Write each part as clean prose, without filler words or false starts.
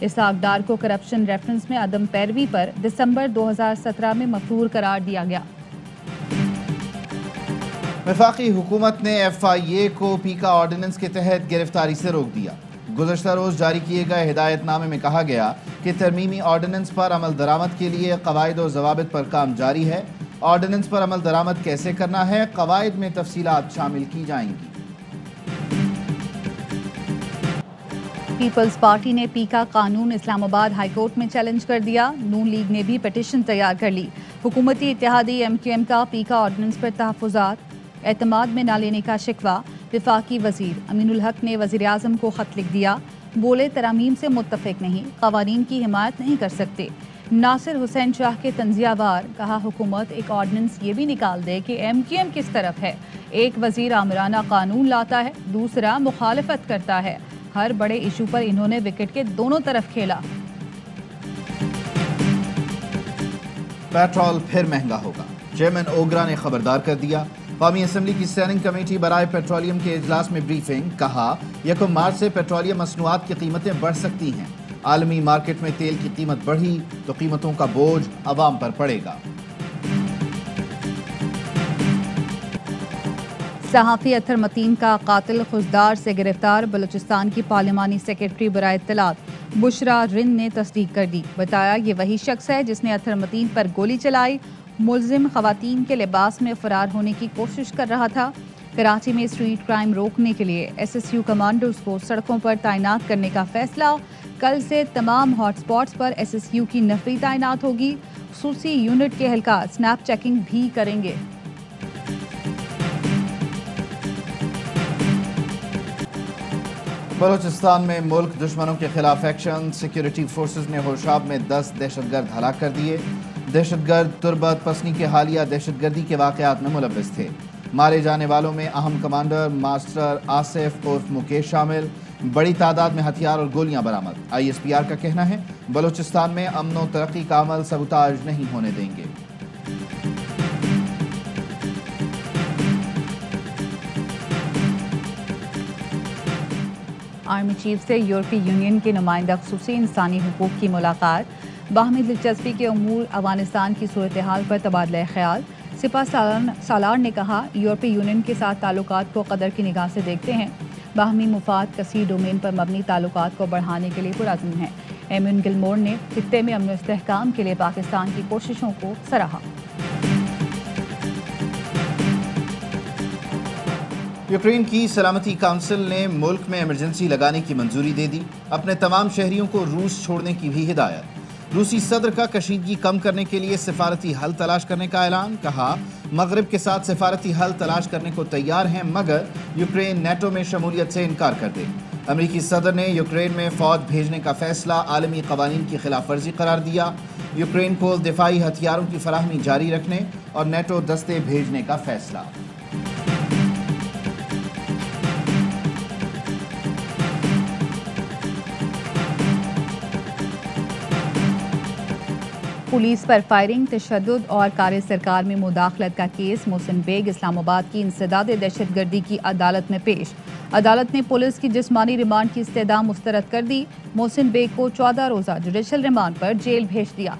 اسحاق ڈار کو corruption reference میں عدم پیروی پر دسمبر 2017 میں مفرور قرار دیا گیا۔ وفاقی حکومت نے FIA کو پیکا آرڈیننس کے تحت گرفتاری سے روک دیا۔ گزشتہ روز جاری کیے گئے ہدایت نامے میں کہا گیا کہ ترمیمی آرڈیننس پر عمل درآمد کے لیے قواعد و ضوابط پر کام جاری ہے۔ آرڈیننس پر عمل درآمد کیسے کرنا ہے، قواعد میں تفصیلات شامل کی جائیں گی۔ پیپلز پارٹی نے پیکا قانون اسلام آباد ہائی کورٹ میں چیلنج کر دیا۔ نون لیگ نے بھی پٹیشن تیار کر لی۔ حکومتی اتحادی MQM کا پیکا آرڈیننس پر تحفظات اعتماد میں نہ لینے کا شکوہ۔ وفاقی وزیر امین الحق نے وزیر اعظم کو خط لکھ دیا، بولے ترامیم سے متفق نہیں، قوانین کی حمایت نہیں کر سکتے۔ ناصر حسین شاہ کے تنزیہ وار کہا حکومت ایک آرڈیننس یہ بھی نکال دے کہ MQM کس طرف ہے۔ ایک وزیر آمرانہ قانون لاتا ہے، دوسرا مخالفت کرتا ہے۔ ہر بڑے ایشو پر انہوں نے وکٹ کے دونوں طرف کھیلا۔ پیٹرول پھر مہنگا ہوگا، چیئرمین اوگرا نے خبردار کر دیا۔ قومی اسمبلی کی اسٹینڈنگ کمیٹی برائے پیٹرولیم کے اجلاس میں بریفنگ، کہا 1 مارچ سے پیٹرولیم مصنوعات کی قیمتیں بڑھ سکتی ہیں۔ عالمی مارکیٹ میں تیل کی قیمت بڑھی تو قیمتوں کا بوجھ عوام پر پڑے گا۔ صحافی اطہر متین کا قاتل خضدار سے گرفتار۔ بلوچستان کی پارلیمانی سیکرٹری برائے اطلاعات بشرا رند نے تصدیق کر دی، بتایا یہ وہی شخص ہے جس نے اطہر متین پر گولی چلائی۔ ملزم خواتین کے لباس میں فرار ہونے کی کوشش کر رہا تھا۔ کراچی میں اسٹریٹ کرائم روکنے کے لیے SSU کمانڈوز کو سڑکوں پر تعینات کرنے کا فیصلہ۔ کل سے تمام ہاٹ سپاٹس پر SSU کی نفری تعینات ہوگی۔ خصوصی یونٹ کے اہلکار سنیپ چیکنگ بھی کریں گے۔ بلوچستان میں ملک دشمنوں کے خلاف ایکشن، سیکیورٹی فورسز نے ہوشاب میں 10 دہشت گرد ہلاک کر دیے۔ دہشت گرد تربت پسنی کے حالیہ دہشت گردی کے واقعات میں ملوث تھے۔ مارے جانے والوں میں اہم کمانڈر ماسٹر آصف عرف مکیش شامل۔ بڑی تعداد میں ہتھیار اور گولیاں برآمد۔ ISPR کا کہنا ہے بلوچستان میں امن و ترقی کا عمل سبوتاژ نہیں ہونے دیں گے۔ آرمی چیف سے یورپی یونین کے نمائندہ خصوصی انسانی حقوق کی ملاقات۔ باہمی دلچسپی کے امور افغانستان کی صورتحال پر تبادلہ خیال۔ سپہ سالار نے کہا یورپی یونین کے ساتھ تعلقات کو قدر کی نگاہ سے دیکھتے ہیں۔ باہمی مفاد کثیر ڈومین پر مبنی تعلقات کو بڑھانے کے لیے پرعزم ہیں۔ ایمن گلمور نے خطے میں امن و استحکام کے لیے پاکستان کی کوششوں کو سراہا۔ یوکرین کی سلامتی کونسل نے ملک میں ایمرجنسی لگانے کی منظوری دے دی۔ اپنے تمام شہریوں کو روس چھوڑنے کی بھی ہدایت۔ روسی صدر کا کشیدگی کم کرنے کے لیے سفارتی حل تلاش کرنے کا اعلان، کہا مغرب کے ساتھ سفارتی حل تلاش کرنے کو تیار ہیں مگر یوکرین نیٹو میں شمولیت سے انکار کر دے۔ امریکی صدر نے یوکرین میں فوج بھیجنے کا فیصلہ عالمی قوانین کی خلاف ورزی قرار دیا۔ یوکرین کو دفاعی ہتھیاروں کی فراہمی جاری رکھنے اور نیٹو دستے بھیجنے کا فیصلہ۔ پولیس پر فائرنگ، تشدد اور کار سرکار میں مداخلت کا کیس۔ محسن بیگ اسلام آباد کی انسداد دہشت گردی کی عدالت میں پیش۔ عدالت نے پولیس کی جسمانی ریمانڈ کی استدعا مسترد کر دی۔ محسن بیگ کو 14 روزہ جوڈیشل ریمانڈ پر جیل بھیج دیا۔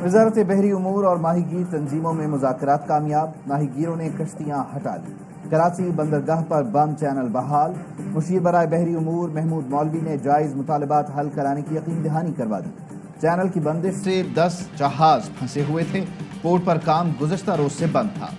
وزارت بحری امور اور ماہی گیر تنظیموں میں مذاکرات کامیاب، ماہی گیروں نے کشتیاں ہٹا لی۔ کراچی بندرگاہ پر بند چینل بحال۔ مشیر برائے بحری امور محمود مولوی نے جائز مطالبات حل کرانے کی یقین دہانی کروا دی۔ چینل کی بندش سے 10 جہاز پھنسے ہوئے تھے۔ پورٹ پر کام گزشتہ روز سے بند تھا۔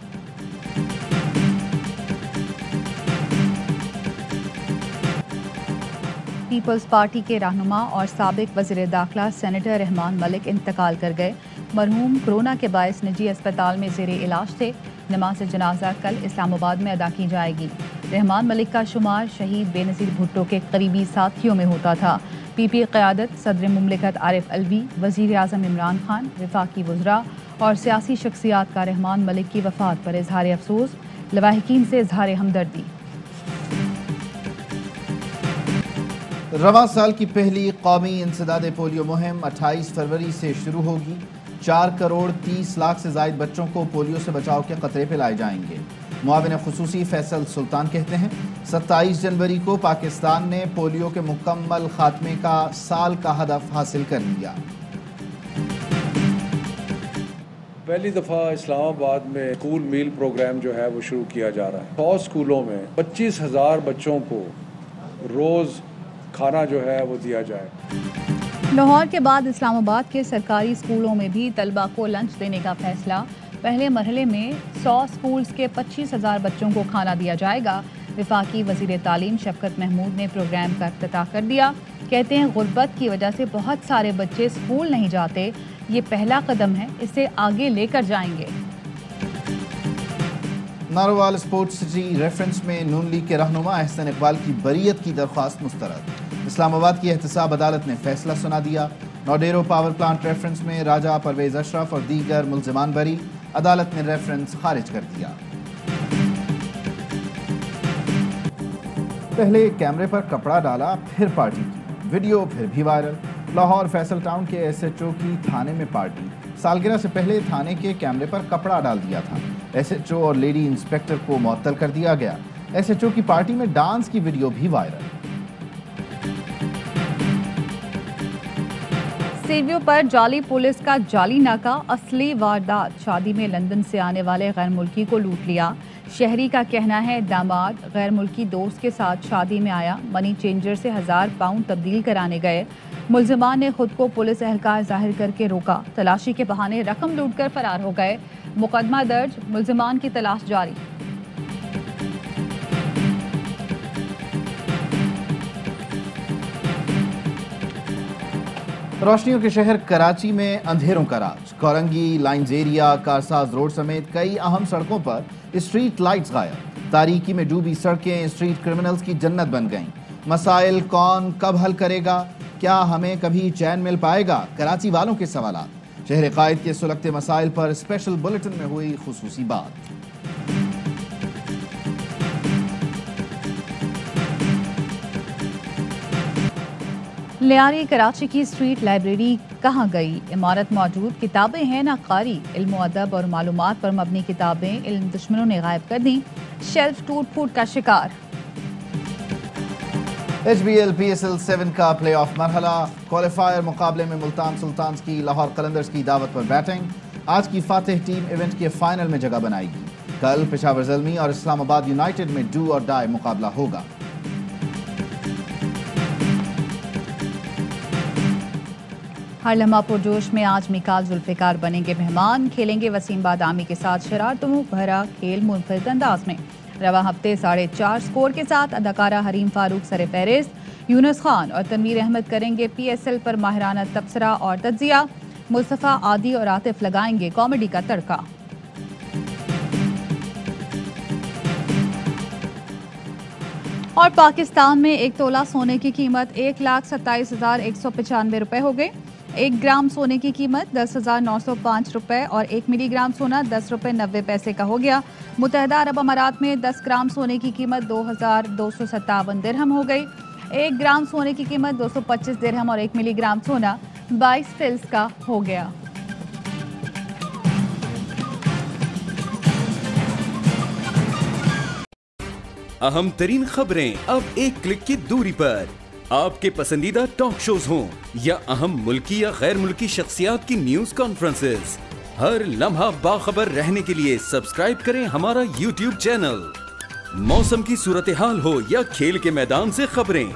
پیپلز پارٹی کے رہنما اور سابق وزیر داخلہ سینیٹر رحمان ملک انتقال کر گئے۔ مرحوم کورونا کے باعث نجی اسپتال میں زیر علاج تھے۔ نماز جنازہ کل اسلام آباد میں ادا کی جائے گی۔ رحمان ملک کا شمار شہید بے نظیر بھٹو کے قریبی ساتھیوں میں ہوتا تھا۔ PP قیادت صدر مملکت عارف الوی، وزیر اعظم عمران خان، وفاقی وزراء اور سیاسی شخصیات کا رحمان ملک کی وفات پر اظہار افسوس، لواحقین سے اظہار ہمدردی۔ رواں سال کی پہلی قومی انسداد پولیو مہم 28 فروری سے شروع ہوگی۔ 4 کروڑ 30 لاکھ سے زائد بچوں کو پولیو سے بچاؤ کے قطرے پلائے جائیں گے۔ معاون خصوصی فیصل سلطان کہتے ہیں 27 جنوری کو پاکستان نے پولیو کے مکمل خاتمے کا سال کا ہدف حاصل کر لیا۔ پہلی دفعہ اسلام آباد میں اسکول میل پروگرام جو ہے وہ شروع کیا جا رہا ہے۔ 100 اسکولوں میں 25,000 بچوں کو روز کھانا جو ہے وہ دیا جائے۔ لاہور کے بعد اسلام آباد کے سرکاری اسکولوں میں بھی طلبہ کو لنچ دینے کا فیصلہ۔ پہلے مرحلے میں 100 اسکولز کے 25,000 بچوں کو کھانا دیا جائے گا۔ وفاقی وزیر تعلیم شفقت محمود نے پروگرام کا افتتاح کر دیا۔ کہتے ہیں غربت کی وجہ سے بہت سارے بچے اسکول نہیں جاتے، یہ پہلا قدم ہے، اسے آگے لے کر جائیں گے۔ ناروال اسپورٹ سٹی ریفرنس میں نون لیگ کے رہنما احسن اقبال کی بریت کی درخواست مسترد۔ اسلام آباد کی احتساب عدالت نے فیصلہ سنا دیا۔ نوڈیرو پاور پلانٹ ریفرنس میں راجہ پرویز اشرف اور دیگر ملزمان بری، عدالت نے ریفرنس خارج کر دیا۔ پہلے کیمرے پر کپڑا ڈالا پھر پارٹی کی، ویڈیو پھر بھی وائرل۔ لاہور فیصل ٹاؤن کے ایس ایچ او کی تھانے میں پارٹی، سالگرہ سے پہلے تھانے کے کیمرے پر کپڑا ڈال دیا تھا۔ ایس ایچ او اور لیڈی انسپیکٹر کو معطل کر دیا گیا۔ ایس ایچ او کی پارٹی میں ڈانس کی ویڈیو بھی وائرل۔ سی ویو پر جعلی پولیس کا جعلی ناکہ، اصلی واردات، شادی میں لندن سے آنے والے غیر ملکی کو لوٹ لیا۔ شہری کا کہنا ہے داماد غیر ملکی دوست کے ساتھ شادی میں آیا، منی چینجر سے 1000 پاؤنڈ تبدیل کرانے گئے۔ ملزمان نے خود کو پولیس اہلکار ظاہر کر کے روکا، تلاشی کے بہانے رقم لوٹ کر فرار ہو گئے۔ مقدمہ درج، ملزمان کی تلاش جاری۔ روشنیوں کے شہر کراچی میں اندھیروں کا راج، کورنگی، لائنز ایریا، کارساز روڈ سمیت کئی اہم سڑکوں پر اسٹریٹ لائٹس غائب۔ تاریکی میں ڈوبی سڑکیں اسٹریٹ کرمنلز کی جنت بن گئیں۔ مسائل کون کب حل کرے گا؟ کیا ہمیں کبھی چین مل پائے گا؟ کراچی والوں کے سوالات۔ شہر قائد کے سلگتے مسائل پر اسپیشل بلیٹن میں ہوئی خصوصی بات۔ لیاری کراچی کی اسٹریٹ لائبریری کہاں گئی؟ عمارت موجود، کتابیں ہیں نہ قاری۔ علم و ادب اور معلومات پر مبنی کتابیں علم دشمنوں نے غائب کر دیں، شیلف ٹوٹ پھوٹ کا شکار۔ H B L P S L 7 کا پلے آف مرحلہ، کوالیفائر مقابلے میں ملتان سلطانز کی لاہور قلندرز کی دعوت پر بیٹنگ۔ آج کی فاتح ٹیم ایونٹ کے فائنل میں جگہ بنائے گی۔ کل پشاور زلمی اور اسلام آباد یونائٹڈ میں ڈو اور ڈائی مقابلہ ہوگا۔ ہر لمحہ پرجوش میں آج میکال ذوالفقار بنیں گے مہمان، کھیلیں گے وسیم بادامی کے ساتھ شرارتوں بھرا کھیل منفرد انداز میں۔ رواں ہفتے 4.5 سکور کے ساتھ اداکارہ حریم فاروق سر فہرست، یونس خان اور تنویر احمد کریں گے پی ایس ایل پر ماہرانہ تبصرہ اور تجزیہ، مصطفیٰ عادی اور عاطف لگائیں گے کامیڈی کا تڑکا۔ اور پاکستان میں 1 تولہ سونے کی قیمت 1,27,195 روپے ہو گئی۔ 1 گرام سونے کی قیمت 10,905 روپے اور 1 ملی گرام سونا 10 روپے 90 پیسے کا ہو گیا۔ متحدہ عرب امارات میں 10 گرام سونے کی قیمت 2,257 درہم ہو گئی۔ 1 گرام سونے کی قیمت 225 درہم اور 1 ملی گرام سونا 22 فلس کا ہو گیا۔ اہم ترین خبریں اب ایک کلک کی دوری پر، آپ کے پسندیدہ ٹاک شوز ہوں یا اہم ملکی یا غیر ملکی شخصیات کی نیوز کانفرنسز، ہر لمحہ باخبر رہنے کے لیے سبسکرائب کریں ہمارا یوٹیوب چینل۔ موسم کی صورتحال ہو یا کھیل کے میدان سے خبریں،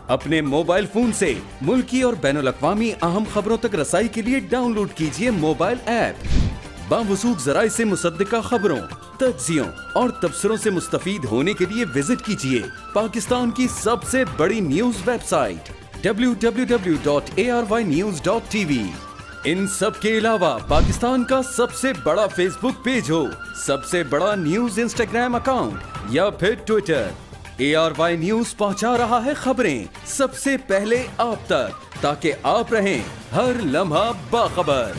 اپنے موبائل فون سے ملکی اور بین الاقوامی اہم خبروں تک رسائی کے لیے ڈاؤن لوڈ کیجیے موبائل ایپ۔ باوثوق ذرائع سے مصدقہ خبروں، تجزیوں اور تبصروں سے مستفید ہونے کے لیے وزٹ کیجیے پاکستان کی سب سے بڑی نیوز ویب سائٹ www.arYnews.tv۔ ان سب کے علاوہ پاکستان کا سب سے بڑا فیس بک پیج ہو، سب سے بڑا نیوز انسٹاگرام اکاؤنٹ یا پھر ٹویٹر، ARY نیوز پہنچا رہا ہے خبریں سب سے پہلے آپ تک، تاکہ آپ رہیں ہر لمحہ باخبر۔